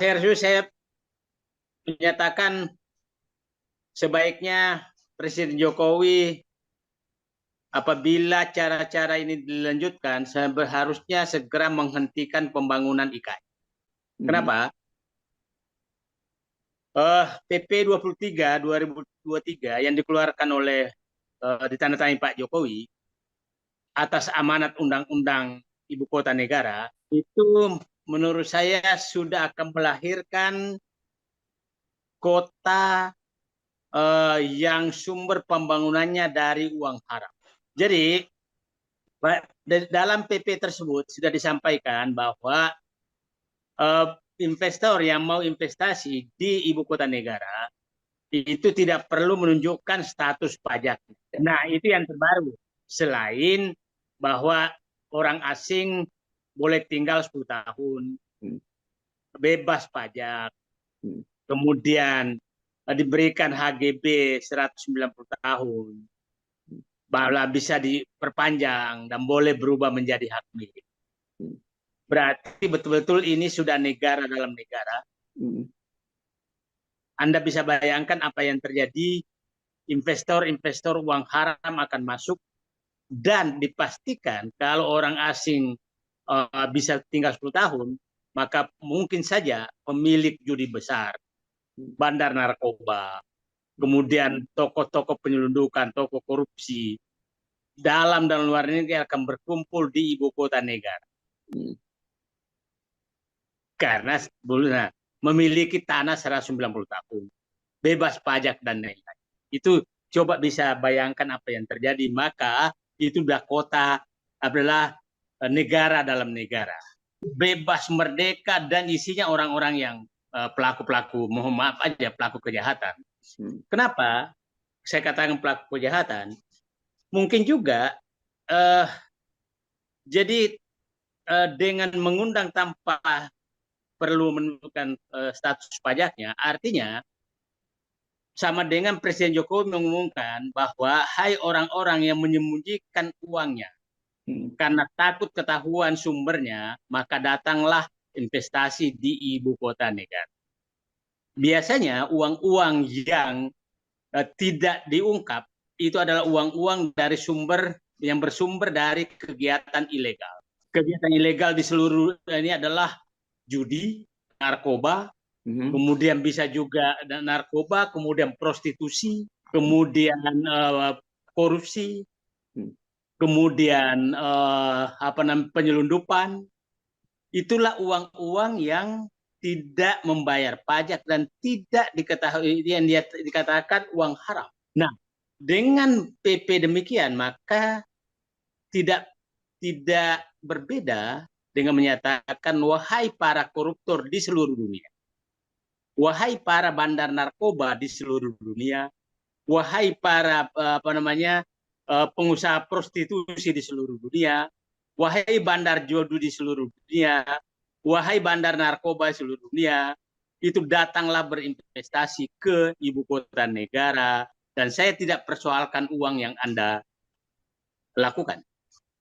Hersu, saya menyatakan sebaiknya Presiden Jokowi apabila cara-cara ini dilanjutkan, seharusnya segera menghentikan pembangunan IKN. Kenapa? PP 23 2023 yang dikeluarkan oleh ditandatangani Pak Jokowi atas amanat Undang-Undang Ibu Kota Negara itu menurut saya sudah akan melahirkan kota yang sumber pembangunannya dari uang haram. Jadi dalam PP tersebut sudah disampaikan bahwa investor yang mau investasi di ibu kota negara itu tidak perlu menunjukkan status pajak. Nah, itu yang terbaru. Selain bahwa orang asing boleh tinggal 10 tahun, bebas pajak, kemudian diberikan HGB 190 tahun, bahwa bisa diperpanjang dan boleh berubah menjadi hak milik. Berarti betul-betul ini sudah negara dalam negara. Anda bisa bayangkan apa yang terjadi, investor-investor uang haram akan masuk, dan dipastikan kalau orang asing bisa tinggal 10 tahun, maka mungkin saja pemilik judi besar, bandar narkoba, kemudian tokoh-tokoh penyelundupan, tokoh korupsi, dalam dan luar negeri akan berkumpul di ibu kota negara. Karena sebelumnya memiliki tanah 190 tahun, bebas pajak dan lain-lain. Itu coba bisa bayangkan apa yang terjadi, maka itu sudah kota adalah negara dalam negara. Bebas merdeka dan isinya orang-orang yang pelaku-pelaku, mohon maaf aja, pelaku kejahatan. Kenapa saya katakan pelaku kejahatan? Mungkin juga jadi dengan mengundang tanpa perlu menentukan status pajaknya, artinya sama dengan Presiden Jokowi mengumumkan bahwa hai orang-orang yang menyembunyikan uangnya karena takut ketahuan sumbernya, maka datanglah investasi di ibu kota negara. Biasanya uang-uang yang tidak diungkap itu adalah uang-uang dari sumber yang bersumber dari kegiatan ilegal. Kegiatan ilegal di seluruh ini adalah judi, narkoba, kemudian bisa juga narkoba, kemudian prostitusi, kemudian korupsi, kemudian penyelundupan. Itulah uang-uang yang tidak membayar pajak dan tidak diketahui, yang dia dikatakan uang haram. Nah, dengan PP demikian maka tidak berbeda dengan menyatakan wahai para koruptor di seluruh dunia, wahai para bandar narkoba di seluruh dunia, wahai para pengusaha prostitusi di seluruh dunia, wahai bandar jodoh di seluruh dunia, wahai bandar narkoba di seluruh dunia, itu datanglah berinvestasi ke ibu kota negara, dan saya tidak persoalkan uang yang Anda lakukan,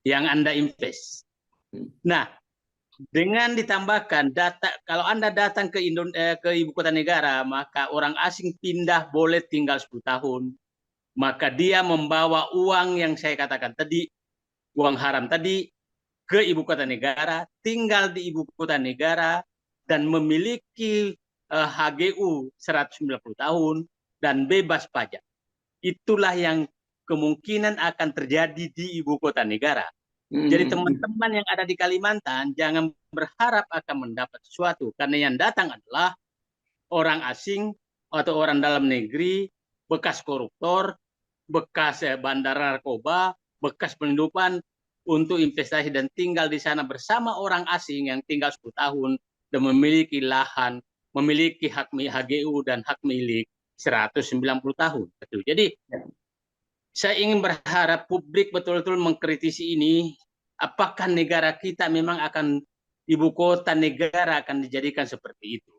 yang Anda invest. Nah, dengan ditambahkan data, kalau Anda datang ke ibu kota negara, maka orang asing pindah boleh tinggal 10 tahun, maka dia membawa uang yang saya katakan tadi, uang haram tadi, ke ibu kota negara, tinggal di ibu kota negara, dan memiliki HGU 190 tahun, dan bebas pajak. Itulah yang kemungkinan akan terjadi di ibu kota negara. Jadi teman-teman yang ada di Kalimantan jangan berharap akan mendapat sesuatu, karena yang datang adalah orang asing atau orang dalam negeri, bekas koruptor, bekas bandar narkoba, bekas penyelundupan, untuk investasi dan tinggal di sana bersama orang asing yang tinggal 10 tahun dan memiliki lahan, memiliki hak HGU dan hak milik 190 tahun. Jadi saya ingin berharap publik betul-betul mengkritisi ini, apakah negara kita memang akan, ibu kota negara akan dijadikan seperti itu.